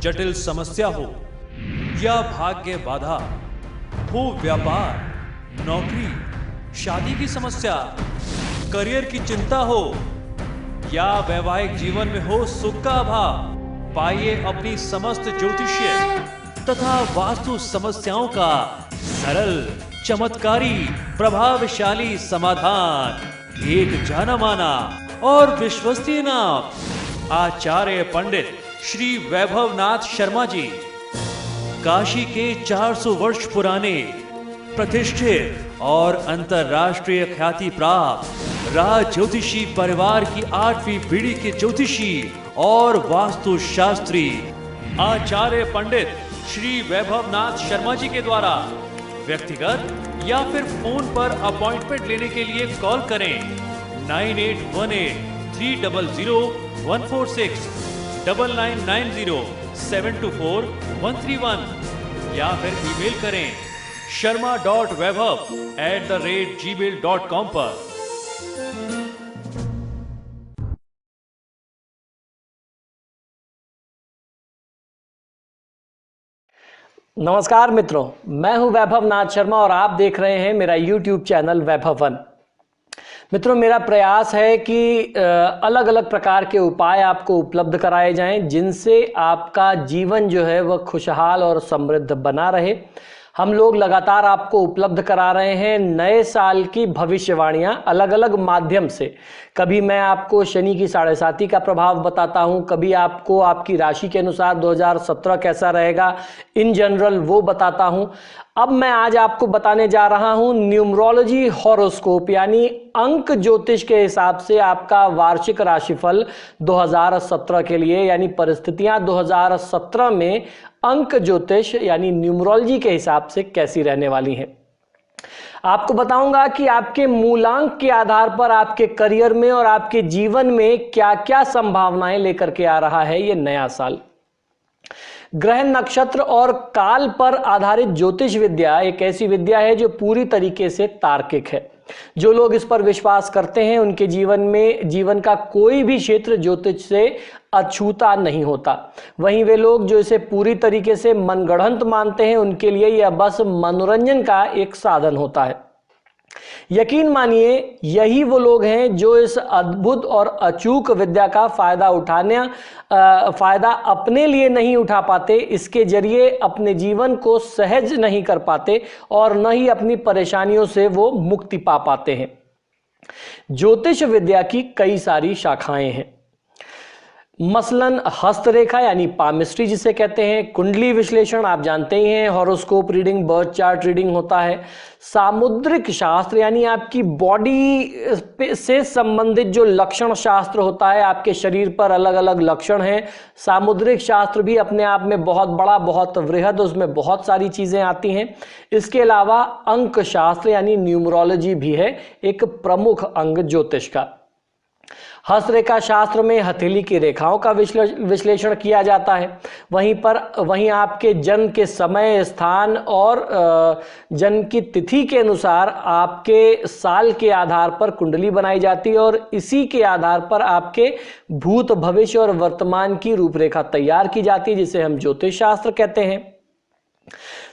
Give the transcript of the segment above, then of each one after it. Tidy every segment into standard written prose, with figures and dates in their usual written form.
जटिल समस्या हो या भाग्य बाधा, हो व्यापार, नौकरी, शादी की समस्या, करियर की चिंता हो या वैवाहिक जीवन में हो सुख का अभाव, पाइए अपनी समस्त ज्योतिषीय तथा वास्तु समस्याओं का सरल, चमत्कारी, प्रभावशाली समाधान। एक जाना माना और विश्वसनीय नाम, आचार्य पंडित श्री वैभवनाथ शर्मा जी, काशी के 400 वर्ष पुराने प्रतिष्ठित और अंतरराष्ट्रीय ख्याति प्राप्त राज ज्योतिषी परिवार की 8वीं पीढ़ी के ज्योतिषी और वास्तु शास्त्री आचार्य पंडित श्री वैभवनाथ शर्मा जी के द्वारा व्यक्तिगत या फिर फोन पर अपॉइंटमेंट लेने के लिए कॉल करें 9818300146, 9990724131 या फिर ईमेल करें sharma.vaibhav@gmail.com पर। नमस्कार मित्रों, मैं हूं वैभवनाथ शर्मा और आप देख रहे हैं मेरा YouTube चैनल वैभव वन। मित्रों, मेरा प्रयास है कि अलग अलग प्रकार के उपाय आपको उपलब्ध कराए जाएं जिनसे आपका जीवन जो है वह खुशहाल और समृद्ध बना रहे। हम लोग लगातार आपको उपलब्ध करा रहे हैं नए साल की भविष्यवाणियां अलग अलग माध्यम से। कभी मैं आपको शनि की 7.5 का प्रभाव बताता हूं, कभी आपको आपकी राशि के अनुसार 2017 कैसा रहेगा इन जनरल वो बताता हूं। अब मैं आज आपको बताने जा रहा हूं न्यूमरोलॉजी हॉरोस्कोप यानी अंक ज्योतिष के हिसाब से आपका वार्षिक राशिफल 2017 के लिए, यानी परिस्थितियां 2017 में अंक ज्योतिष यानी न्यूमरोलॉजी के हिसाब से कैसी रहने वाली हैं। आपको बताऊंगा कि आपके मूलांक के आधार पर आपके करियर में और आपके जीवन में क्या क्या संभावनाएं लेकर के आ रहा है ये नया साल। ग्रह, नक्षत्र और काल पर आधारित ज्योतिष विद्या एक ऐसी विद्या है जो पूरी तरीके से तार्किक है। जो लोग इस पर विश्वास करते हैं उनके जीवन का कोई भी क्षेत्र ज्योतिष से अछूता नहीं होता। वहीं वे लोग जो इसे पूरी तरीके से मनगढ़ंत मानते हैं उनके लिए यह बस मनोरंजन का एक साधन होता है। यकीन मानिए यही वो लोग हैं जो इस अद्भुत और अचूक विद्या का फायदा अपने लिए नहीं उठा पाते, इसके जरिए अपने जीवन को सहज नहीं कर पाते और न ही अपनी परेशानियों से वो मुक्ति पा पाते हैं। ज्योतिष विद्या की कई सारी शाखाएं हैं, मसलन हस्तरेखा यानी पामिस्ट्री जिसे कहते हैं, कुंडली विश्लेषण आप जानते ही हैं, horoscope reading, birth chart reading होता है, सामुद्रिक शास्त्र यानी आपकी बॉडी से संबंधित जो लक्षण शास्त्र होता है, आपके शरीर पर अलग अलग लक्षण हैं। सामुद्रिक शास्त्र भी अपने आप में बहुत बड़ा, बहुत वृहद, उसमें बहुत सारी चीजें आती हैं। इसके अलावा अंक शास्त्र यानी न्यूमरोलॉजी भी है एक प्रमुख अंग ज्योतिष का। हस्तरेखा शास्त्र में हथेली की रेखाओं का विश्लेषण किया जाता है। वहीं आपके जन्म के समय, स्थान और जन्म की तिथि के अनुसार आपके साल के आधार पर कुंडली बनाई जाती है और इसी के आधार पर आपके भूत, भविष्य और वर्तमान की रूपरेखा तैयार की जाती है जिसे हम ज्योतिष शास्त्र कहते हैं।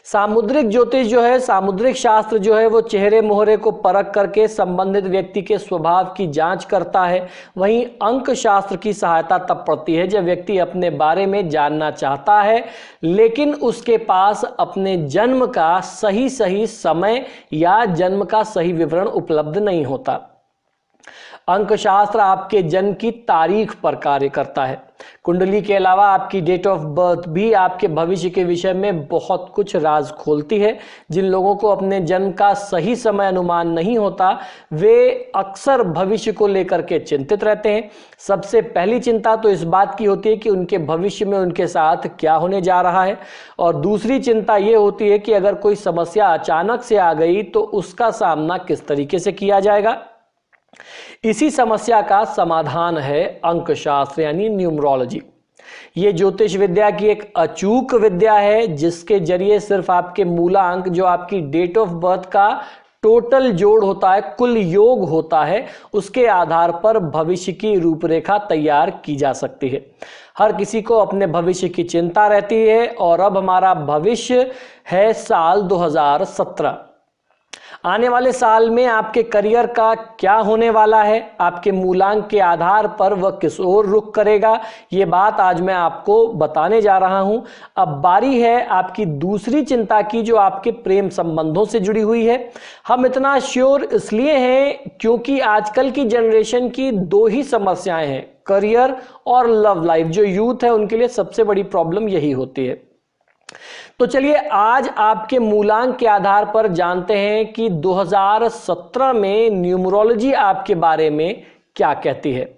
सामुद्रिक ज्योतिष जो है, सामुद्रिक शास्त्र जो है वो चेहरे मोहरे को परख करके संबंधित व्यक्ति के स्वभाव की जांच करता है। वहीं अंक शास्त्र की सहायता तब पड़ती है जब व्यक्ति अपने बारे में जानना चाहता है लेकिन उसके पास अपने जन्म का सही समय या जन्म का सही विवरण उपलब्ध नहीं होता। अंक शास्त्र आपके जन्म की तारीख पर कार्य करता है। कुंडली के अलावा आपकी डेट ऑफ बर्थ भी आपके भविष्य के विषय में बहुत कुछ राज खोलती है। जिन लोगों को अपने जन्म का सही समय अनुमान नहीं होता वे अक्सर भविष्य को लेकर के चिंतित रहते हैं। सबसे पहली चिंता तो इस बात की होती है कि उनके भविष्य में उनके साथ क्या होने जा रहा है, और दूसरी चिंता ये होती है कि अगर कोई समस्या अचानक से आ गई तो उसका सामना किस तरीके से किया जाएगा। इसी समस्या का समाधान है अंक शास्त्र यानी न्यूमरोलॉजी। ये ज्योतिष विद्या की एक अचूक विद्या है जिसके जरिए सिर्फ आपके मूलांक जो आपकी डेट ऑफ बर्थ का टोटल जोड़ होता है, कुल योग होता है, उसके आधार पर भविष्य की रूपरेखा तैयार की जा सकती है। हर किसी को अपने भविष्य की चिंता रहती है और अब हमारा भविष्य है साल 2017। आने वाले साल में आपके करियर का क्या होने वाला है, आपके मूलांक के आधार पर वह किस ओर रुख करेगा, यह बात आज मैं आपको बताने जा रहा हूं। अब बारी है आपकी दूसरी चिंता की, जो आपके प्रेम संबंधों से जुड़ी हुई है। हम इतना श्योर इसलिए हैं क्योंकि आजकल की जनरेशन की दो ही समस्याएं हैं, करियर और लव लाइफ। जो यूथ है उनके लिए सबसे बड़ी प्रॉब्लम यही होती है। तो चलिए आज आपके मूलांक के आधार पर जानते हैं कि 2017 में न्यूमरोलॉजी आपके बारे में क्या कहती है।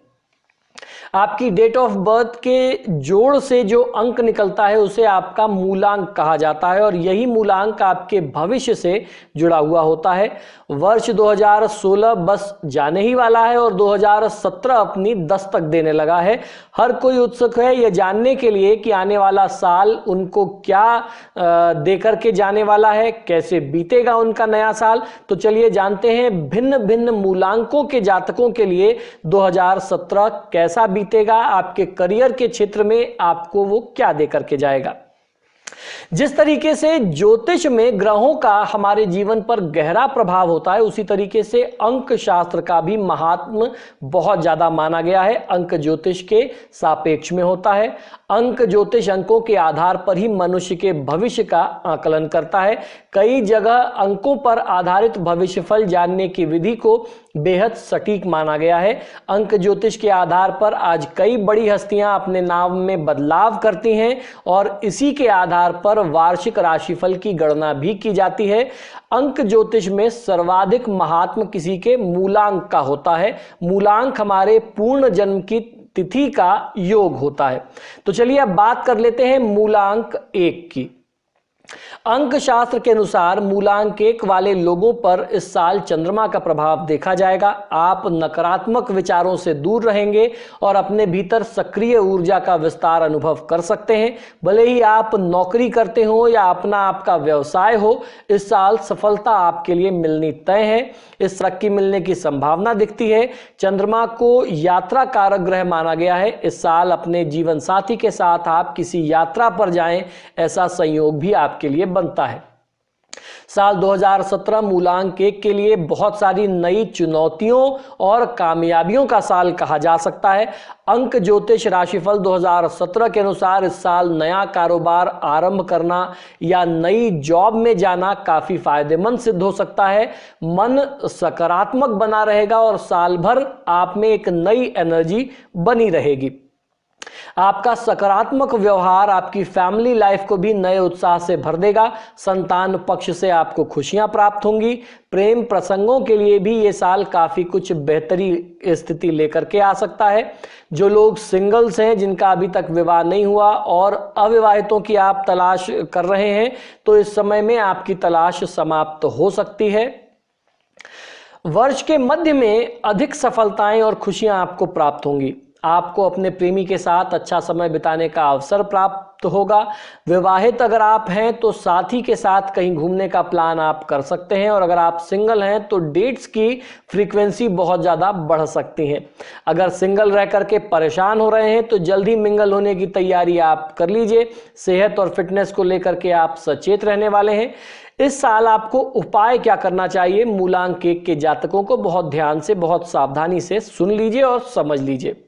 आपकी डेट ऑफ बर्थ के जोड़ से जो अंक निकलता है उसे आपका मूलांक कहा जाता है और यही मूलांक आपके भविष्य से जुड़ा हुआ होता है। वर्ष 2016 बस जाने ही वाला है और 2017 अपनी दस्तक देने लगा है। हर कोई उत्सुक है यह जानने के लिए कि आने वाला साल उनको क्या देकर के जाने वाला है, कैसे बीतेगा उनका नया साल। तो चलिए जानते हैं भिन्न भिन्न मूलांकों के जातकों के लिए 2017 कैसा बीतेगा, आपके करियर के क्षेत्र में आपको वो क्या देकर के जाएगा। जिस तरीके से ज्योतिष में ग्रहों का हमारे जीवन पर गहरा प्रभाव होता है, उसी तरीके से अंक शास्त्र का भी महात्म बहुत ज्यादा माना गया है। अंक ज्योतिष के सापेक्ष में होता है। अंक ज्योतिष अंकों के आधार पर ही मनुष्य के भविष्य का आकलन करता है। कई जगह अंकों पर आधारित भविष्यफल जानने की विधि को बेहद सटीक माना गया है। अंक ज्योतिष के आधार पर आज कई बड़ी हस्तियां अपने नाम में बदलाव करती हैं और इसी के आधार पर वार्षिक राशिफल की गणना भी की जाती है। अंक ज्योतिष में सर्वाधिक महात्म किसी के मूलांक का होता है। मूलांक हमारे पूर्ण जन्म की तिथि का योग होता है। तो चलिए अब बात कर लेते हैं मूलांक 1 की। अंक शास्त्र के अनुसार मूलांक 1 वाले लोगों पर इस साल चंद्रमा का प्रभाव देखा जाएगा। आप नकारात्मक विचारों से दूर रहेंगे और अपने भीतर सक्रिय ऊर्जा का विस्तार अनुभव कर सकते हैं। भले ही आप नौकरी करते हो या अपना आपका व्यवसाय हो, इस साल सफलता आपके लिए मिलनी तय है। इस तरक्की मिलने की संभावना दिखती है। चंद्रमा को यात्रा कारक ग्रह माना गया है। इस साल अपने जीवन साथी के साथ आप किसी यात्रा पर जाएं, ऐसा संयोग भी आपके लिए बनता है। साल 2017 मूलांक 1 के लिए बहुत सारी नई चुनौतियों और कामयाबियों का साल कहा जा सकता है। अंक ज्योतिष राशिफल 2017 के अनुसार इस साल नया कारोबार आरंभ करना या नई जॉब में जाना काफी फायदेमंद सिद्ध हो सकता है। मन सकारात्मक बना रहेगा और साल भर आप में एक नई एनर्जी बनी रहेगी। आपका सकारात्मक व्यवहार आपकी फैमिली लाइफ को भी नए उत्साह से भर देगा। संतान पक्ष से आपको खुशियां प्राप्त होंगी। प्रेम प्रसंगों के लिए भी ये साल काफी कुछ बेहतरी स्थिति लेकर के आ सकता है। जो लोग सिंगल्स हैं, जिनका अभी तक विवाह नहीं हुआ और अविवाहितों की आप तलाश कर रहे हैं, तो इस समय में आपकी तलाश समाप्त हो सकती है। वर्ष के मध्य में अधिक सफलताएं और खुशियां आपको प्राप्त होंगी। आपको अपने प्रेमी के साथ अच्छा समय बिताने का अवसर प्राप्त होगा। विवाहित अगर आप हैं तो साथी के साथ कहीं घूमने का प्लान आप कर सकते हैं और अगर आप सिंगल हैं तो डेट्स की फ्रीक्वेंसी बहुत ज़्यादा बढ़ सकती है। अगर सिंगल रह करके परेशान हो रहे हैं तो जल्द ही मिंगल होने की तैयारी आप कर लीजिए। सेहत और फिटनेस को लेकर के आप सचेत रहने वाले हैं। इस साल आपको उपाय क्या करना चाहिए, मूलांक 1 के जातकों को बहुत ध्यान से, बहुत सावधानी से सुन लीजिए और समझ लीजिए।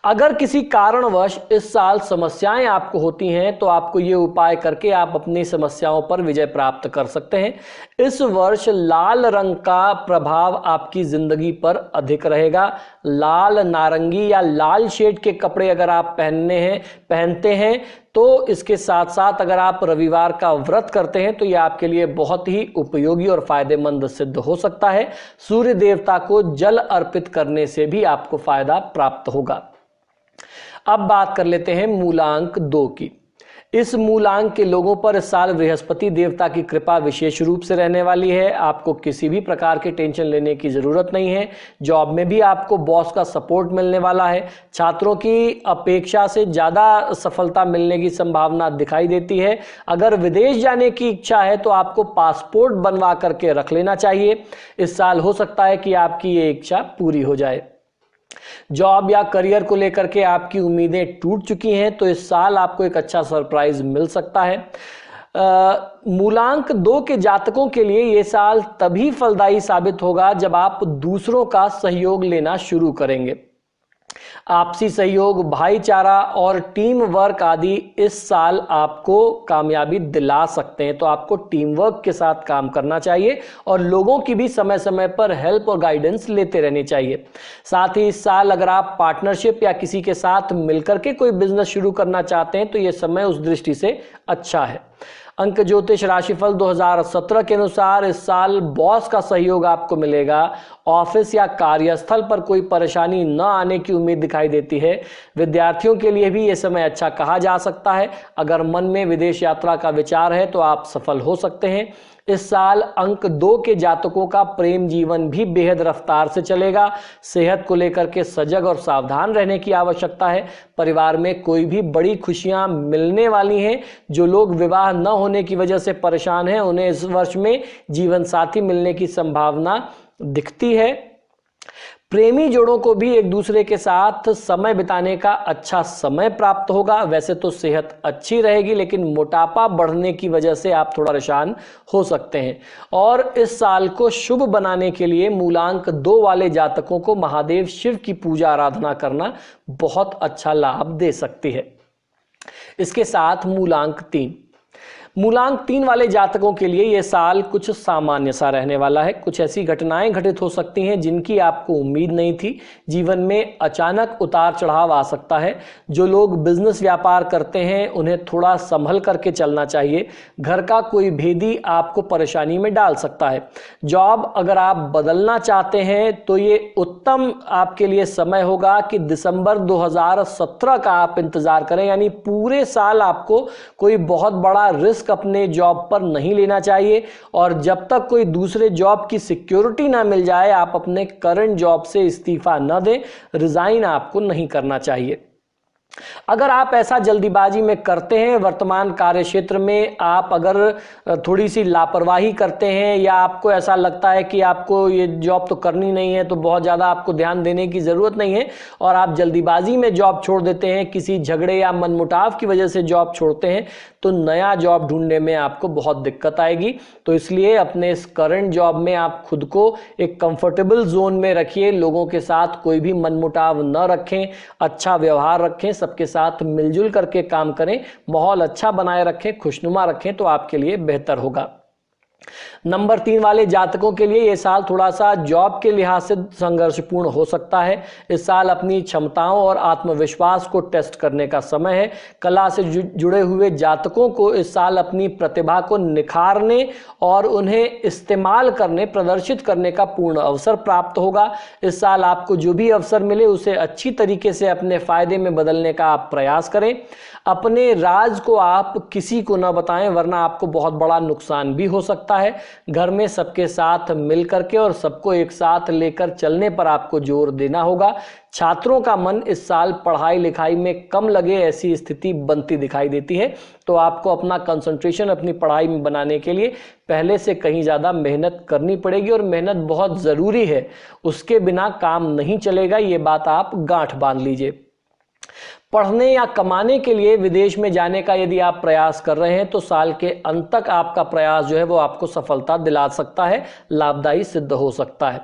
अगर किसी कारणवश इस साल समस्याएं आपको होती हैं तो आपको ये उपाय करके आप अपनी समस्याओं पर विजय प्राप्त कर सकते हैं। इस वर्ष लाल रंग का प्रभाव आपकी जिंदगी पर अधिक रहेगा। लाल, नारंगी या लाल शेड के कपड़े अगर आप पहनते हैं तो इसके साथ साथ अगर आप रविवार का व्रत करते हैं तो यह आपके लिए बहुत ही उपयोगी और फायदेमंद सिद्ध हो सकता है। सूर्य देवता को जल अर्पित करने से भी आपको फायदा प्राप्त होगा। अब बात कर लेते हैं मूलांक 2 की। इस मूलांक के लोगों पर इस साल बृहस्पति देवता की कृपा विशेष रूप से रहने वाली है। आपको किसी भी प्रकार की टेंशन लेने की जरूरत नहीं है। जॉब में भी आपको बॉस का सपोर्ट मिलने वाला है। छात्रों की अपेक्षा से ज्यादा सफलता मिलने की संभावना दिखाई देती है। अगर विदेश जाने की इच्छा है तो आपको पासपोर्ट बनवा करके रख लेना चाहिए। इस साल हो सकता है कि आपकी ये इच्छा पूरी हो जाए। जॉब या करियर को लेकर के आपकी उम्मीदें टूट चुकी हैं तो इस साल आपको एक अच्छा सरप्राइज मिल सकता है। मूलांक 2 के जातकों के लिए यह साल तभी फलदायी साबित होगा जब आप दूसरों का सहयोग लेना शुरू करेंगे। आपसी सहयोग, भाईचारा और टीम वर्क आदि इस साल आपको कामयाबी दिला सकते हैं। तो आपको टीम वर्क के साथ काम करना चाहिए और लोगों की भी समय समय पर हेल्प और गाइडेंस लेते रहनी चाहिए। साथ ही इस साल अगर आप पार्टनरशिप या किसी के साथ मिलकर के कोई बिजनेस शुरू करना चाहते हैं तो यह समय उस दृष्टि से अच्छा है। अंक ज्योतिष राशिफल 2017 के अनुसार इस साल बॉस का सहयोग आपको मिलेगा। ऑफिस या कार्यस्थल पर कोई परेशानी न आने की उम्मीद दिखाई देती है। विद्यार्थियों के लिए भी यह समय अच्छा कहा जा सकता है। अगर मन में विदेश यात्रा का विचार है तो आप सफल हो सकते हैं। इस साल अंक 2 के जातकों का प्रेम जीवन भी बेहद रफ्तार से चलेगा। सेहत को लेकर के सजग और सावधान रहने की आवश्यकता है। परिवार में कोई भी बड़ी खुशियां मिलने वाली हैं। जो लोग विवाह न होने की वजह से परेशान हैं उन्हें इस वर्ष में जीवन साथी मिलने की संभावना दिखती है। प्रेमी जोड़ों को भी एक दूसरे के साथ समय बिताने का अच्छा समय प्राप्त होगा। वैसे तो सेहत अच्छी रहेगी लेकिन मोटापा बढ़ने की वजह से आप थोड़ा परेशान हो सकते हैं। और इस साल को शुभ बनाने के लिए मूलांक 2 वाले जातकों को महादेव शिव की पूजा आराधना करना बहुत अच्छा लाभ दे सकती है। इसके साथ मूलांक 3 वाले जातकों के लिए यह साल कुछ सामान्य सा रहने वाला है। कुछ ऐसी घटनाएं घटित हो सकती हैं जिनकी आपको उम्मीद नहीं थी। जीवन में अचानक उतार चढ़ाव आ सकता है। जो लोग बिजनेस व्यापार करते हैं उन्हें थोड़ा संभल करके चलना चाहिए। घर का कोई भेदी आपको परेशानी में डाल सकता है। जॉब अगर आप बदलना चाहते हैं तो ये उत्तम आपके लिए समय होगा कि दिसंबर 2017 का आप इंतजार करें। यानी पूरे साल आपको कोई बहुत बड़ा रिस्क अपने जॉब पर नहीं लेना चाहिए और जब तक कोई दूसरे जॉब की सिक्योरिटी ना मिल जाए आप अपने करंट जॉब से इस्तीफा न दें। रिजाइन आपको नहीं करना चाहिए। अगर आप ऐसा जल्दीबाजी में करते हैं, वर्तमान कार्य क्षेत्र में आप अगर थोड़ी सी लापरवाही करते हैं या आपको ऐसा लगता है कि आपको ये जॉब तो करनी नहीं है तो बहुत ज़्यादा आपको ध्यान देने की ज़रूरत नहीं है और आप जल्दीबाजी में जॉब छोड़ देते हैं, किसी झगड़े या मनमुटाव की वजह से जॉब छोड़ते हैं तो नया जॉब ढूंढने में आपको बहुत दिक्कत आएगी। तो इसलिए अपने इस करंट जॉब में आप खुद को एक कंफर्टेबल जोन में रखिए। लोगों के साथ कोई भी मनमुटाव न रखें, अच्छा व्यवहार रखें, सबके साथ मिलजुल करके काम करें, माहौल अच्छा बनाए रखें, खुशनुमा रखें तो आपके लिए बेहतर होगा। नंबर 3 वाले जातकों के लिए यह साल थोड़ा सा जॉब के लिहाज से संघर्षपूर्ण हो सकता है। इस साल अपनी क्षमताओं और आत्मविश्वास को टेस्ट करने का समय है। कला से जुड़े हुए जातकों को इस साल अपनी प्रतिभा को निखारने और उन्हें इस्तेमाल करने, प्रदर्शित करने का पूर्ण अवसर प्राप्त होगा। इस साल आपको जो भी अवसर मिले उसे अच्छी तरीके से अपने फायदे में बदलने का आप प्रयास करें। अपने राज को आप किसी को न बताएं वरना आपको बहुत बड़ा नुकसान भी हो सकता है। घर में सबके साथ मिलकर के और सबको एक साथ लेकर चलने पर आपको जोर देना होगा। छात्रों का मन इस साल पढ़ाई लिखाई में कम लगे ऐसी स्थिति बनती दिखाई देती है। तो आपको अपना कंसंट्रेशन अपनी पढ़ाई में बनाने के लिए पहले से कहीं ज़्यादा मेहनत करनी पड़ेगी और मेहनत बहुत ज़रूरी है। उसके बिना काम नहीं चलेगा, ये बात आप गांठ बांध लीजिए। पढ़ने या कमाने के लिए विदेश में जाने का यदि आप प्रयास कर रहे हैं तो साल के अंत तक आपका प्रयास जो है वो आपको सफलता दिला सकता है, लाभदायी सिद्ध हो सकता है।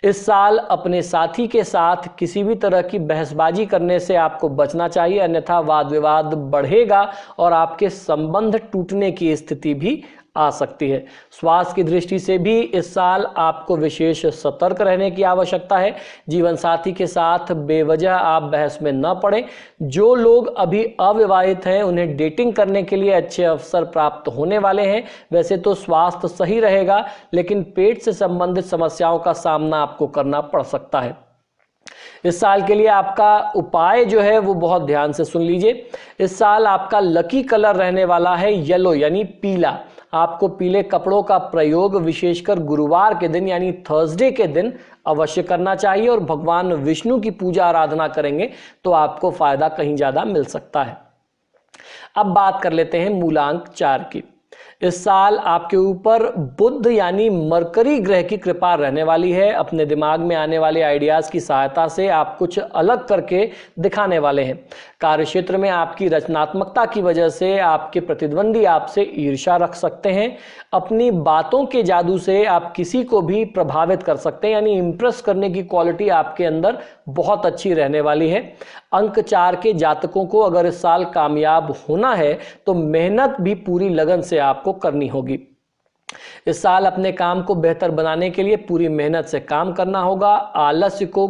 इस साल अपने साथी के साथ किसी भी तरह की बहसबाजी करने से आपको बचना चाहिए, अन्यथा वाद विवाद बढ़ेगा और आपके संबंध टूटने की स्थिति भी आ सकती है। स्वास्थ्य की दृष्टि से भी इस साल आपको विशेष सतर्क रहने की आवश्यकता है। जीवन साथी के साथ बेवजह आप बहस में न पड़ें। जो लोग अभी अविवाहित हैं उन्हें डेटिंग करने के लिए अच्छे अवसर प्राप्त होने वाले हैं। वैसे तो स्वास्थ्य सही रहेगा लेकिन पेट से संबंधित समस्याओं का सामना आपको करना पड़ सकता है। इस साल के लिए आपका उपाय जो है वो बहुत ध्यान से सुन लीजिए। इस साल आपका लकी कलर रहने वाला है येलो यानी पीला। आपको पीले कपड़ों का प्रयोग विशेषकर गुरुवार के दिन यानी थर्सडे के दिन अवश्य करना चाहिए और भगवान विष्णु की पूजा आराधना करेंगे तो आपको फायदा कहीं ज्यादा मिल सकता है। अब बात कर लेते हैं मूलांक 4 की। इस साल आपके ऊपर बुध यानी मरकरी ग्रह की कृपा रहने वाली है। अपने दिमाग में आने वाले आइडियाज की सहायता से आप कुछ अलग करके दिखाने वाले हैं। कार्यक्षेत्र में आपकी रचनात्मकता की वजह से आपके प्रतिद्वंदी आपसे ईर्ष्या रख सकते हैं। अपनी बातों के जादू से आप किसी को भी प्रभावित कर सकते हैं, यानी इंप्रेस करने की क्वालिटी आपके अंदर बहुत अच्छी रहने वाली है। अंक 4 के जातकों को अगर इस साल कामयाब होना है तो मेहनत भी पूरी लगन से आपको करनी होगी। इस साल अपने काम को बेहतर बनाने के लिए पूरी मेहनत से काम करना होगा। आलस्य को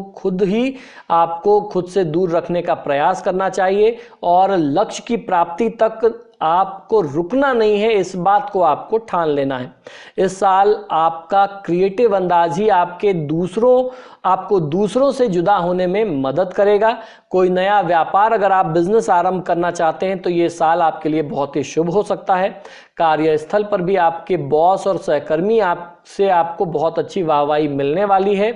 आपको खुद से दूर रखने का प्रयास करना चाहिए और लक्ष्य की प्राप्ति तक आपको रुकना नहीं है, इस बात को आपको ठान लेना है। इस साल आपका क्रिएटिव अंदाज ही आपको दूसरों से जुदा होने में मदद करेगा। कोई नया व्यापार अगर आप बिजनेस आरंभ करना चाहते हैं तो ये साल आपके लिए बहुत ही शुभ हो सकता है। कार्यस्थल पर भी आपके बॉस और सहकर्मी आपको बहुत अच्छी वाहवाही मिलने वाली है।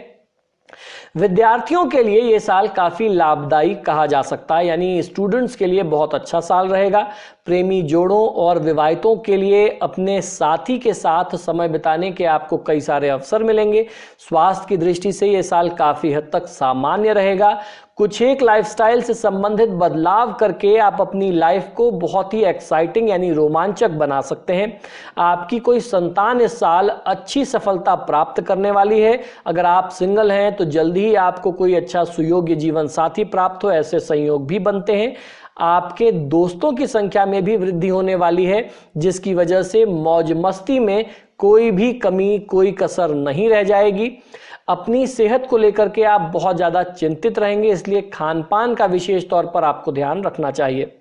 विद्यार्थियों के लिए यह साल काफी लाभदायी कहा जा सकता है, यानी स्टूडेंट्स के लिए बहुत अच्छा साल रहेगा। प्रेमी जोड़ों और विवाहितों के लिए अपने साथी के साथ समय बिताने के आपको कई सारे अवसर मिलेंगे। स्वास्थ्य की दृष्टि से यह साल काफी हद तक सामान्य रहेगा। कुछ एक लाइफस्टाइल से संबंधित बदलाव करके आप अपनी लाइफ को बहुत ही एक्साइटिंग यानी रोमांचक बना सकते हैं। आपकी कोई संतान इस साल अच्छी सफलता प्राप्त करने वाली है। अगर आप सिंगल हैं तो जल्दी ही आपको कोई अच्छा सुयोग्य जीवन साथी प्राप्त हो, ऐसे संयोग भी बनते हैं। आपके दोस्तों की संख्या में भी वृद्धि होने वाली है, जिसकी वजह से मौज मस्ती में कोई भी कमी, कोई कसर नहीं रह जाएगी। अपनी सेहत को लेकर के आप बहुत ज्यादा चिंतित रहेंगे, इसलिए खान पान का विशेष तौर पर आपको ध्यान रखना चाहिए।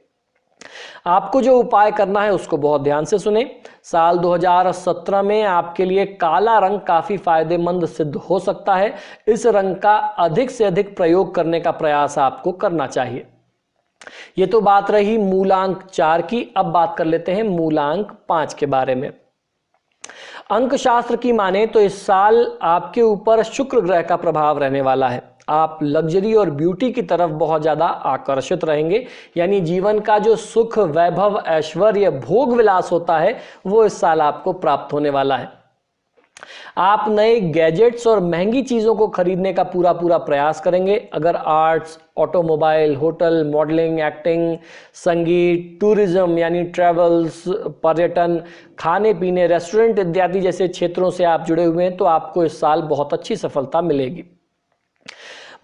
आपको जो उपाय करना है उसको बहुत ध्यान से सुने। साल 2017 में आपके लिए काला रंग काफी फायदेमंद सिद्ध हो सकता है। इस रंग का अधिक से अधिक प्रयोग करने का प्रयास आपको करना चाहिए। ये तो बात रही मूलांक 4 की। अब बात कर लेते हैं मूलांक 5 के बारे में। अंक शास्त्र की माने तो इस साल आपके ऊपर शुक्र ग्रह का प्रभाव रहने वाला है। आप लग्जरी और ब्यूटी की तरफ बहुत ज्यादा आकर्षित रहेंगे, यानी जीवन का जो सुख, वैभव, ऐश्वर्य, भोग विलास होता है वो इस साल आपको प्राप्त होने वाला है। आप नए गैजेट्स और महंगी चीजों को खरीदने का पूरा प्रयास करेंगे। अगर arts, automobile, hotel, modelling, acting, संगीत, टूरिज्म यानी ट्रैवल्स, पर्यटन, खाने पीने, रेस्टोरेंट इत्यादि जैसे क्षेत्रों से आप जुड़े हुए हैं तो आपको इस साल बहुत अच्छी सफलता मिलेगी।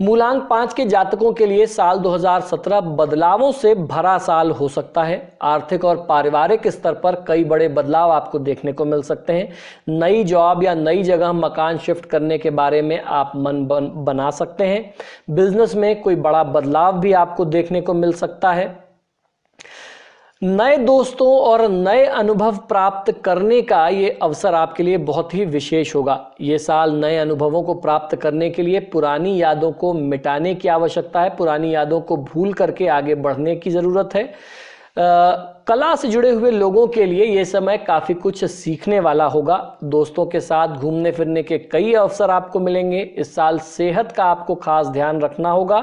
मूलांक 5 के जातकों के लिए साल 2017 बदलावों से भरा साल हो सकता है। आर्थिक और पारिवारिक स्तर पर कई बड़े बदलाव आपको देखने को मिल सकते हैं। नई जॉब या नई जगह मकान शिफ्ट करने के बारे में आप मन बना सकते हैं। बिजनेस में कोई बड़ा बदलाव भी आपको देखने को मिल सकता है। नए दोस्तों और नए अनुभव प्राप्त करने का ये अवसर आपके लिए बहुत ही विशेष होगा। ये साल नए अनुभवों को प्राप्त करने के लिए पुरानी यादों को मिटाने की आवश्यकता है। पुरानी यादों को भूल करके आगे बढ़ने की जरूरत है। कला से जुड़े हुए लोगों के लिए यह समय काफी कुछ सीखने वाला होगा। दोस्तों के साथ घूमने फिरने के कई अवसर आपको मिलेंगे। इस साल सेहत का आपको खास ध्यान रखना होगा।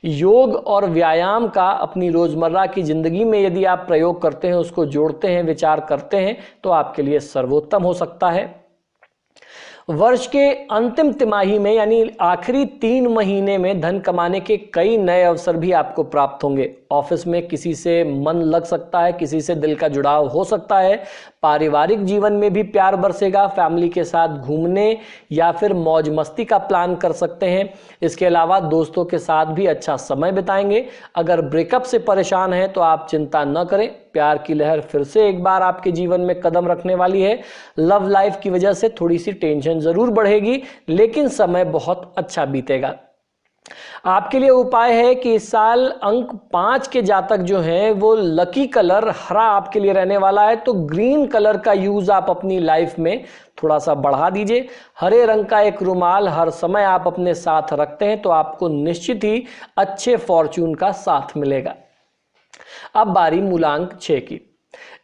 योग और व्यायाम का अपनी रोजमर्रा की जिंदगी में यदि आप प्रयोग करते हैं, उसको जोड़ते हैं, विचार करते हैं तो आपके लिए सर्वोत्तम हो सकता है। वर्ष के अंतिम तिमाही में यानी आखिरी 3 महीने में धन कमाने के कई नए अवसर भी आपको प्राप्त होंगे। ऑफिस में किसी से मन लग सकता है, किसी से दिल का जुड़ाव हो सकता है। पारिवारिक जीवन में भी प्यार बरसेगा। फैमिली के साथ घूमने या फिर मौज मस्ती का प्लान कर सकते हैं। इसके अलावा दोस्तों के साथ भी अच्छा समय बिताएंगे। अगर ब्रेकअप से परेशान हैं तो आप चिंता न करें, प्यार की लहर फिर से एक बार आपके जीवन में कदम रखने वाली है। लव लाइफ की वजह से थोड़ी सी टेंशन जरूर बढ़ेगी, लेकिन समय बहुत अच्छा बीतेगा। आपके लिए उपाय है कि इस साल अंक 5 के जातक जो हैं वो लकी कलर हरा आपके लिए रहने वाला है, तो ग्रीन कलर का यूज आप अपनी लाइफ में थोड़ा सा बढ़ा दीजिए। हरे रंग का एक रुमाल हर समय आप अपने साथ रखते हैं तो आपको निश्चित ही अच्छे फॉर्चून का साथ मिलेगा। अब बारी मूलांक 6 की।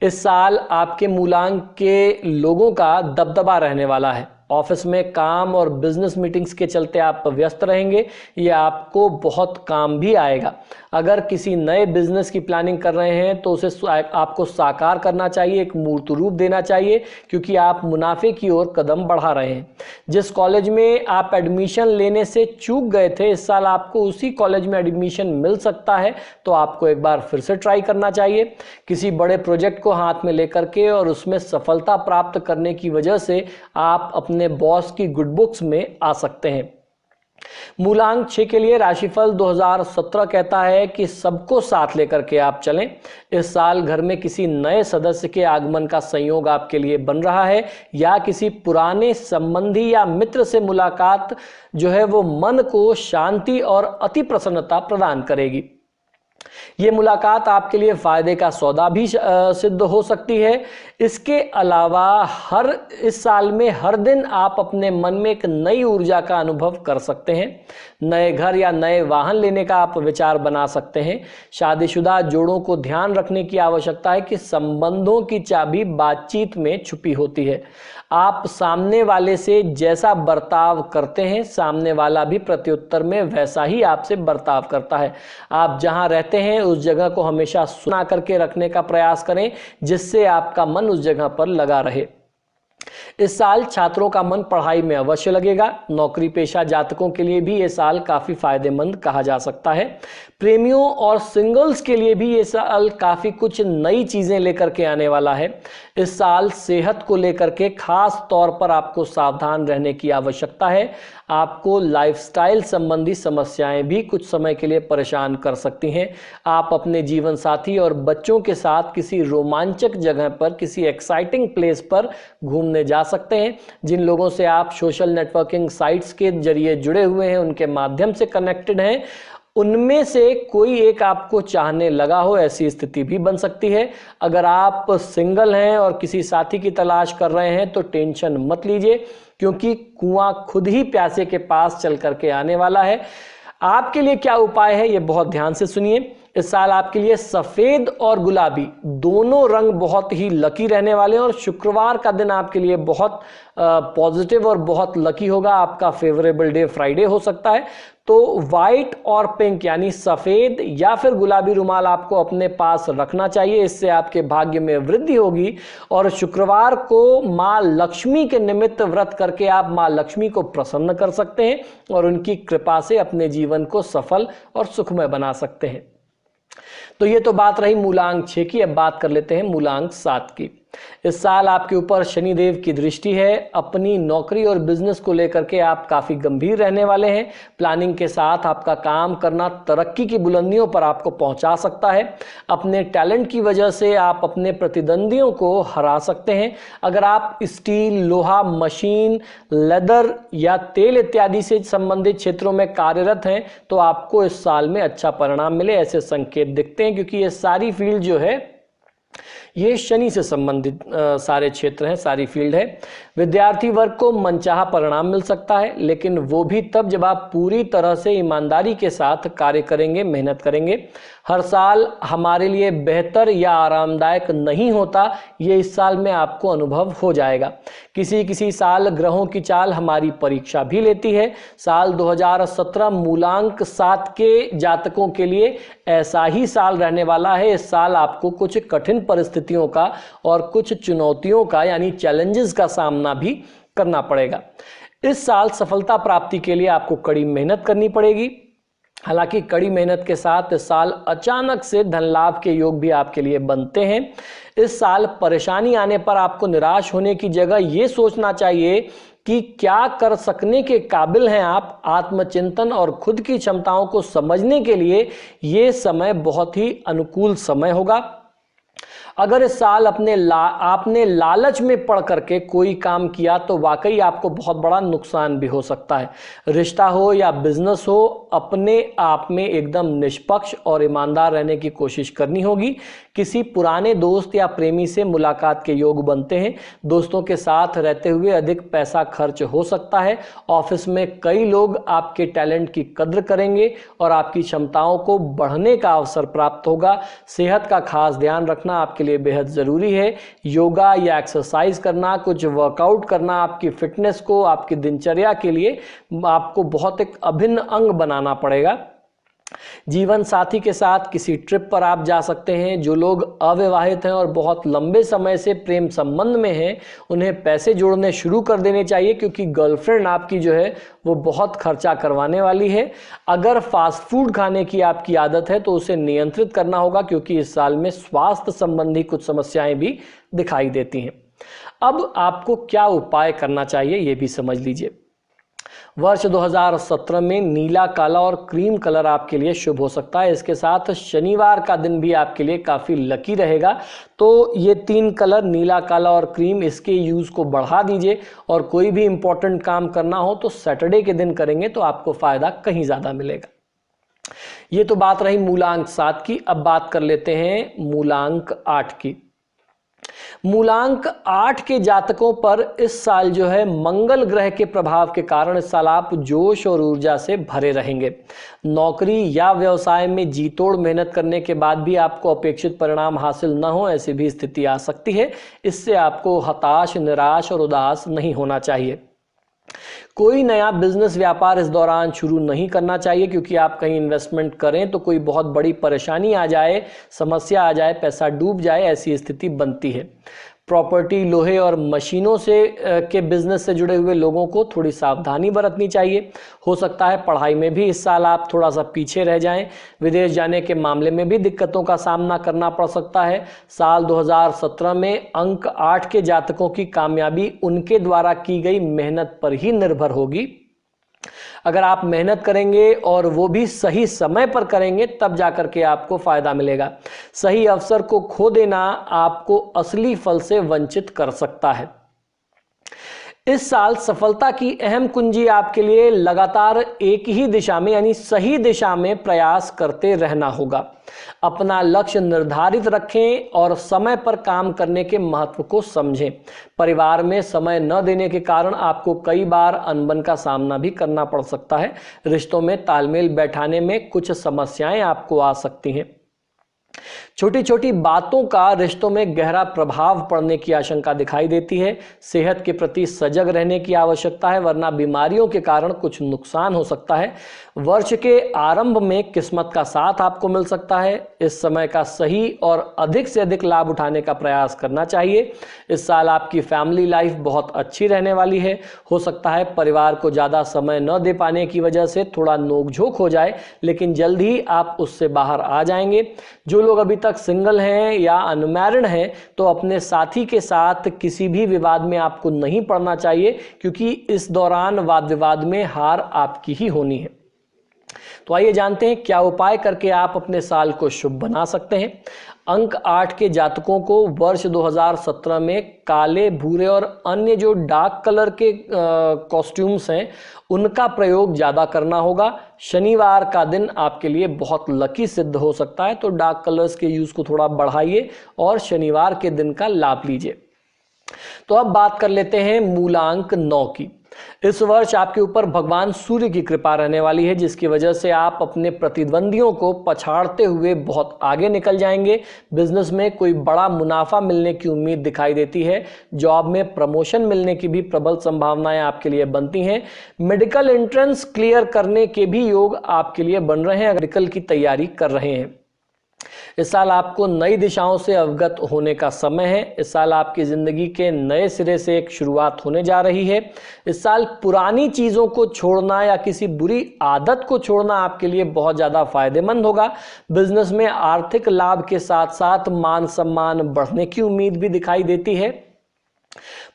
इस साल आपके मूलांक के लोगों का दबदबा रहने वाला है। ऑफिस में काम और बिजनेस मीटिंग्स के चलते आप व्यस्त रहेंगे, ये आपको बहुत काम भी आएगा। अगर किसी नए बिजनेस की प्लानिंग कर रहे हैं तो उसे आपको साकार करना चाहिए, एक मूर्त रूप देना चाहिए, क्योंकि आप मुनाफे की ओर कदम बढ़ा रहे हैं। जिस कॉलेज में आप एडमिशन लेने से चूक गए थे, इस साल आपको उसी कॉलेज में एडमिशन मिल सकता है, तो आपको एक बार फिर से ट्राई करना चाहिए। किसी बड़े प्रोजेक्ट को हाथ में लेकर के और उसमें सफलता प्राप्त करने की वजह से आप अपने बॉस की गुड बुक्स में आ सकते हैं। मूलांक 6 के लिए राशिफल 2017 कहता है कि सबको साथ लेकर के आप चलें। इस साल घर में किसी नए सदस्य के आगमन का संयोग आपके लिए बन रहा है, या किसी पुराने संबंधी या मित्र से मुलाकात जो है वो मन को शांति और अति प्रसन्नता प्रदान करेगी। ये मुलाकात आपके लिए फायदे का सौदा भी सिद्ध हो सकती है। इसके अलावा इस साल में हर दिन आप अपने मन में एक नई ऊर्जा का अनुभव कर सकते हैं। नए घर या नए वाहन लेने का आप विचार बना सकते हैं। शादीशुदा जोड़ों को ध्यान रखने की आवश्यकता है कि संबंधों की चाबी बातचीत में छुपी होती है। आप सामने वाले से जैसा बर्ताव करते हैं, सामने वाला भी प्रत्युत्तर में वैसा ही आपसे बर्ताव करता है। आप जहां रहते हैं उस जगह को हमेशा सुना करके रखने का प्रयास करें, जिससे आपका मन उस जगह पर लगा रहे। इस साल छात्रों का मन पढ़ाई में अवश्य लगेगा। नौकरी पेशा जातकों के लिए भी ये साल काफी फायदेमंद कहा जा सकता है। प्रेमियों और सिंगल्स के लिए भी ये साल काफी कुछ नई चीजें लेकर के आने वाला है। इस साल सेहत को लेकर के खास तौर पर आपको सावधान रहने की आवश्यकता है। आपको लाइफस्टाइल संबंधी समस्याएं भी कुछ समय के लिए परेशान कर सकती हैं। आप अपने जीवन साथी और बच्चों के साथ किसी रोमांचक जगह पर, किसी एक्साइटिंग प्लेस पर घूमने जा सकते हैं। जिन लोगों से आप सोशल नेटवर्किंग साइट्स के जरिए जुड़े हुए हैं, उनके माध्यम से कनेक्टेड हैं, उनमें से कोई एक आपको चाहने लगा हो, ऐसी स्थिति भी बन सकती है। अगर आप सिंगल हैं और किसी साथी की तलाश कर रहे हैं तो टेंशन मत लीजिए, क्योंकि कुआं खुद ही प्यासे के पास चल करके आने वाला है। आपके लिए क्या उपाय है, ये बहुत ध्यान से सुनिए। इस साल आपके लिए सफेद और गुलाबी दोनों रंग बहुत ही लकी रहने वाले हैं, और शुक्रवार का दिन आपके लिए बहुत पॉजिटिव और बहुत लकी होगा। आपका फेवरेबल डे फ्राइडे हो सकता है। तो व्हाइट और पिंक यानी सफेद या फिर गुलाबी रुमाल आपको अपने पास रखना चाहिए। इससे आपके भाग्य में वृद्धि होगी। और शुक्रवार को मां लक्ष्मी के निमित्त व्रत करके आप मां लक्ष्मी को प्रसन्न कर सकते हैं और उनकी कृपा से अपने जीवन को सफल और सुखमय बना सकते हैं। तो ये तो बात रही मूलांक 6 की। अब बात कर लेते हैं मूलांक 7 की। इस साल आपके ऊपर शनिदेव की दृष्टि है। अपनी नौकरी और बिजनेस को लेकर के आप काफी गंभीर रहने वाले हैं। प्लानिंग के साथ आपका काम करना तरक्की की बुलंदियों पर आपको पहुंचा सकता है। अपने टैलेंट की वजह से आप अपने प्रतिद्वंदियों को हरा सकते हैं। अगर आप स्टील, लोहा, मशीन, लेदर या तेल इत्यादि से संबंधित क्षेत्रों में कार्यरत हैं तो आपको इस साल में अच्छा परिणाम मिले, ऐसे संकेत दिखते हैं, क्योंकि ये सारी फील्ड जो है ये शनि से संबंधित सारे क्षेत्र हैं, सारी फील्ड है। विद्यार्थी वर्ग को मनचाहा परिणाम मिल सकता है, लेकिन वो भी तब जब आप पूरी तरह से ईमानदारी के साथ कार्य करेंगे, मेहनत करेंगे। हर साल हमारे लिए बेहतर या आरामदायक नहीं होता, ये इस साल में आपको अनुभव हो जाएगा। किसी साल ग्रहों की चाल हमारी परीक्षा भी लेती है। साल 2017 मूलांक 7 के जातकों के लिए ऐसा ही साल रहने वाला है। इस साल आपको कुछ कठिन परिस्थितियों का और कुछ चुनौतियों का यानी चैलेंजेस का सामना भी करना पड़ेगा। इस साल सफलता प्राप्ति के लिए आपको कड़ी मेहनत करनी पड़ेगी। हालांकि कड़ी मेहनत के साथ इस साल अचानक से धन लाभ के योग भी आपके लिए बनते हैं। इस साल परेशानी आने पर आपको निराश होने की जगह ये सोचना चाहिए कि क्या कर सकने के काबिल हैं आप। आत्मचिंतन और खुद की क्षमताओं को समझने के लिए ये समय बहुत ही अनुकूल समय होगा। अगर इस साल आपने लालच में पड़ करके कोई काम किया तो वाकई आपको बहुत बड़ा नुकसान भी हो सकता है। रिश्ता हो या बिजनेस हो, अपने आप में एकदम निष्पक्ष और ईमानदार रहने की कोशिश करनी होगी। किसी पुराने दोस्त या प्रेमी से मुलाकात के योग बनते हैं। दोस्तों के साथ रहते हुए अधिक पैसा खर्च हो सकता है। ऑफिस में कई लोग आपके टैलेंट की कद्र करेंगे और आपकी क्षमताओं को बढ़ने का अवसर प्राप्त होगा। सेहत का खास ध्यान रखना आपके लिए बेहद जरूरी है। योगा या एक्सरसाइज करना, कुछ वर्कआउट करना आपकी फिटनेस को, आपकी दिनचर्या के लिए आपको बहुत एक अभिन्न अंग बनाना पड़ेगा। जीवन साथी के साथ किसी ट्रिप पर आप जा सकते हैं। जो लोग अविवाहित हैं और बहुत लंबे समय से प्रेम संबंध में हैं, उन्हें पैसे जोड़ने शुरू कर देने चाहिए, क्योंकि गर्लफ्रेंड आपकी जो है वो बहुत खर्चा करवाने वाली है। अगर फास्ट फूड खाने की आपकी आदत है तो उसे नियंत्रित करना होगा, क्योंकि इस साल में स्वास्थ्य संबंधी कुछ समस्याएं भी दिखाई देती हैं। अब आपको क्या उपाय करना चाहिए ये भी समझ लीजिए। वर्ष 2017 में नीला, काला और क्रीम कलर आपके लिए शुभ हो सकता है। इसके साथ शनिवार का दिन भी आपके लिए काफ़ी लकी रहेगा। तो ये 3 कलर नीला, काला और क्रीम, इसके यूज़ को बढ़ा दीजिए। और कोई भी इंपॉर्टेंट काम करना हो तो सैटरडे के दिन करेंगे तो आपको फ़ायदा कहीं ज़्यादा मिलेगा। ये तो बात रही मूलांक 7 की। अब बात कर लेते हैं मूलांक 8 की। मूलांक 8 के जातकों पर इस साल जो है मंगल ग्रह के प्रभाव के कारण इस साल आप जोश और ऊर्जा से भरे रहेंगे। नौकरी या व्यवसाय में जी तोड़ मेहनत करने के बाद भी आपको अपेक्षित परिणाम हासिल न हो, ऐसी भी स्थिति आ सकती है। इससे आपको हताश, निराश और उदास नहीं होना चाहिए। कोई नया बिजनेस व्यापार इस दौरान शुरू नहीं करना चाहिए, क्योंकि आप कहीं इन्वेस्टमेंट करें तो कोई बहुत बड़ी परेशानी आ जाए, समस्या आ जाए, पैसा डूब जाए, ऐसी स्थिति बनती है। प्रॉपर्टी, लोहे और मशीनों से के बिजनेस से जुड़े हुए लोगों को थोड़ी सावधानी बरतनी चाहिए। हो सकता है पढ़ाई में भी इस साल आप थोड़ा सा पीछे रह जाएं। विदेश जाने के मामले में भी दिक्कतों का सामना करना पड़ सकता है। साल 2017 में अंक 8 के जातकों की कामयाबी उनके द्वारा की गई मेहनत पर ही निर्भर होगी। अगर आप मेहनत करेंगे और वो भी सही समय पर करेंगे, तब जाकर के आपको फायदा मिलेगा। सही अवसर को खो देना आपको असली फल से वंचित कर सकता है। इस साल सफलता की अहम कुंजी आपके लिए लगातार एक ही दिशा में, यानी सही दिशा में प्रयास करते रहना होगा। अपना लक्ष्य निर्धारित रखें और समय पर काम करने के महत्व को समझें। परिवार में समय न देने के कारण आपको कई बार अनबन का सामना भी करना पड़ सकता है। रिश्तों में तालमेल बैठाने में कुछ समस्याएं आपको आ सकती हैं। छोटी छोटी बातों का रिश्तों में गहरा प्रभाव पड़ने की आशंका दिखाई देती है। सेहत के प्रति सजग रहने की आवश्यकता है, वरना बीमारियों के कारण कुछ नुकसान हो सकता है। वर्ष के आरंभ में किस्मत का साथ आपको मिल सकता है। इस समय का सही और अधिक से अधिक लाभ उठाने का प्रयास करना चाहिए। इस साल आपकी फैमिली लाइफ बहुत अच्छी रहने वाली है। हो सकता है परिवार को ज़्यादा समय न दे पाने की वजह से थोड़ा नोकझोंक हो जाए, लेकिन जल्द ही आप उससे बाहर आ जाएंगे। जो लोग अभी तक सिंगल हैं या अनमैरिड हैं, तो अपने साथी के साथ किसी भी विवाद में आपको नहीं पड़ना चाहिए, क्योंकि इस दौरान वाद विवाद में हार आपकी ही होनी है। तो आइए जानते हैं क्या उपाय करके आप अपने साल को शुभ बना सकते हैं। अंक 8 के जातकों को वर्ष 2017 में काले, भूरे और अन्य जो डार्क कलर के कॉस्ट्यूम्स हैं, उनका प्रयोग ज़्यादा करना होगा। शनिवार का दिन आपके लिए बहुत लकी सिद्ध हो सकता है, तो डार्क कलर्स के यूज़ को थोड़ा बढ़ाइए और शनिवार के दिन का लाभ लीजिए। तो अब बात कर लेते हैं मूलांक 9 की। इस वर्ष आपके ऊपर भगवान सूर्य की कृपा रहने वाली है, जिसकी वजह से आप अपने प्रतिद्वंदियों को पछाड़ते हुए बहुत आगे निकल जाएंगे। बिजनेस में कोई बड़ा मुनाफा मिलने की उम्मीद दिखाई देती है। जॉब में प्रमोशन मिलने की भी प्रबल संभावनाएं आपके लिए बनती हैं। मेडिकल एंट्रेंस क्लियर करने के भी योग आपके लिए बन रहे हैं, मेडिकल की तैयारी कर रहे हैं। इस साल आपको नई दिशाओं से अवगत होने का समय है। इस साल आपकी जिंदगी के नए सिरे से एक शुरुआत होने जा रही है। इस साल पुरानी चीजों को छोड़ना या किसी बुरी आदत को छोड़ना आपके लिए बहुत ज्यादा फायदेमंद होगा। बिजनेस में आर्थिक लाभ के साथ साथ मान सम्मान बढ़ने की उम्मीद भी दिखाई देती है।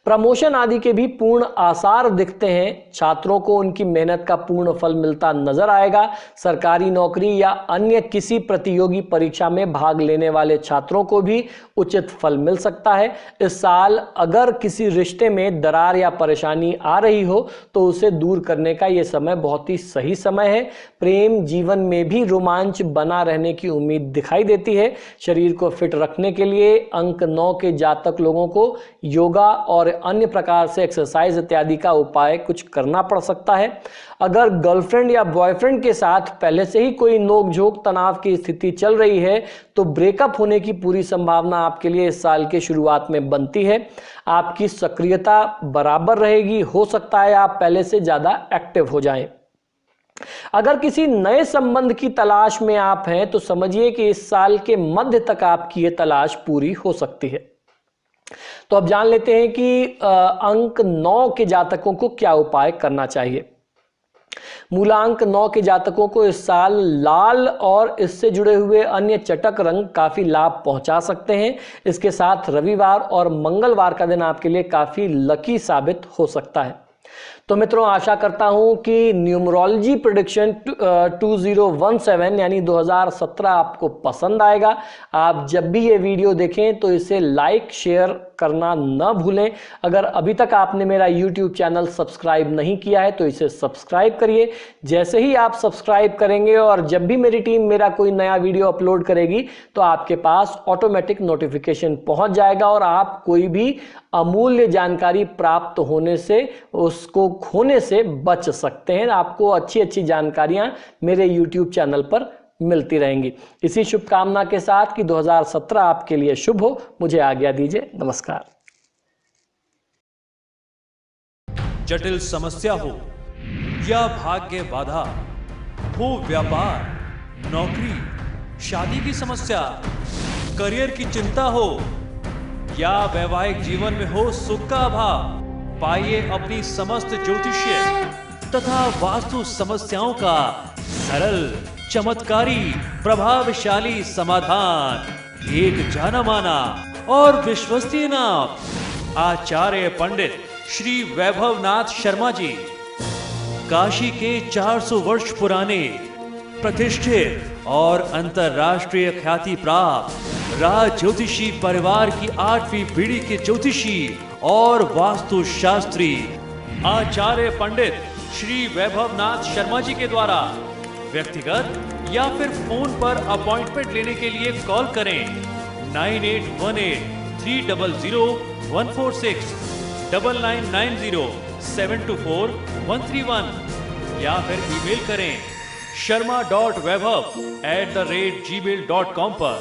प्रमोशन आदि के भी पूर्ण आसार दिखते हैं। छात्रों को उनकी मेहनत का पूर्ण फल मिलता नजर आएगा। सरकारी नौकरी या अन्य किसी प्रतियोगी परीक्षा में भाग लेने वाले छात्रों को भी उचित फल मिल सकता है। इस साल अगर किसी रिश्ते में दरार या परेशानी आ रही हो तो उसे दूर करने का यह समय बहुत ही सही समय है। प्रेम जीवन में भी रोमांच बना रहने की उम्मीद दिखाई देती है। शरीर को फिट रखने के लिए अंक 9 के जातक लोगों को योगा और अन्य प्रकार से एक्सरसाइज इत्यादि का उपाय कुछ करना पड़ सकता है। अगर गर्लफ्रेंड या बॉयफ्रेंड के साथ पहले से ही कोई नोकझोंक तनाव की स्थिति चल रही है तो ब्रेकअप होने की पूरी संभावना आपके लिए इस साल के शुरुआत में बनती है। आपकी सक्रियता बराबर रहेगी, हो सकता है आप पहले से ज्यादा एक्टिव हो जाएं। अगर किसी नए संबंध की तलाश में आप हैं तो समझिए कि इस साल के मध्य तक आपकी यह तलाश पूरी हो सकती है। तो अब जान लेते हैं कि अंक 9 के जातकों को क्या उपाय करना चाहिए। मूलांक 9 के जातकों को इस साल लाल और इससे जुड़े हुए अन्य चटक रंग काफी लाभ पहुंचा सकते हैं। इसके साथ रविवार और मंगलवार का दिन आपके लिए काफी लकी साबित हो सकता है। तो मित्रों, आशा करता हूं कि न्यूमरोलॉजी प्रेडिक्शन 2017 यानी 2017 आपको पसंद आएगा। आप जब भी ये वीडियो देखें तो इसे लाइक शेयर करना न भूलें। अगर अभी तक आपने मेरा YouTube चैनल सब्सक्राइब नहीं किया है तो इसे सब्सक्राइब करिए। जैसे ही आप सब्सक्राइब करेंगे और जब भी मेरी टीम मेरा कोई नया वीडियो अपलोड करेगी तो आपके पास ऑटोमेटिक नोटिफिकेशन पहुंच जाएगा और आप कोई भी अमूल्य जानकारी प्राप्त होने से, उसको खोने से बच सकते हैं। आपको अच्छी अच्छी जानकारियां मेरे YouTube चैनल पर मिलती रहेंगी। इसी शुभकामना के साथ कि 2017 आपके लिए शुभ हो, मुझे आज्ञा दीजिए। नमस्कार। जटिल समस्या हो या भाग्य बाधा हो, व्यापार, नौकरी, शादी की समस्या, करियर की चिंता हो या वैवाहिक जीवन में हो सुख का अभाव, पाइए अपनी समस्त ज्योतिषीय तथा वास्तु समस्याओं का सरल, चमत्कारी, प्रभावशाली समाधान। एक जाना माना और विश्वसनीय नाम, आचार्य पंडित श्री वैभवनाथ शर्मा जी, काशी के 400 वर्ष पुराने प्रतिष्ठित और अंतरराष्ट्रीय ख्याति प्राप्त राज ज्योतिषी परिवार की 8वीं पीढ़ी के ज्योतिषी और वास्तु शास्त्री आचार्य पंडित श्री वैभवनाथ शर्मा जी के द्वारा व्यक्तिगत या फिर फोन पर अपॉइंटमेंट लेने के लिए कॉल करें 9818-300-146, 9990-724-131 या फिर ईमेल करें sharma.vaibhav@gmail.com पर।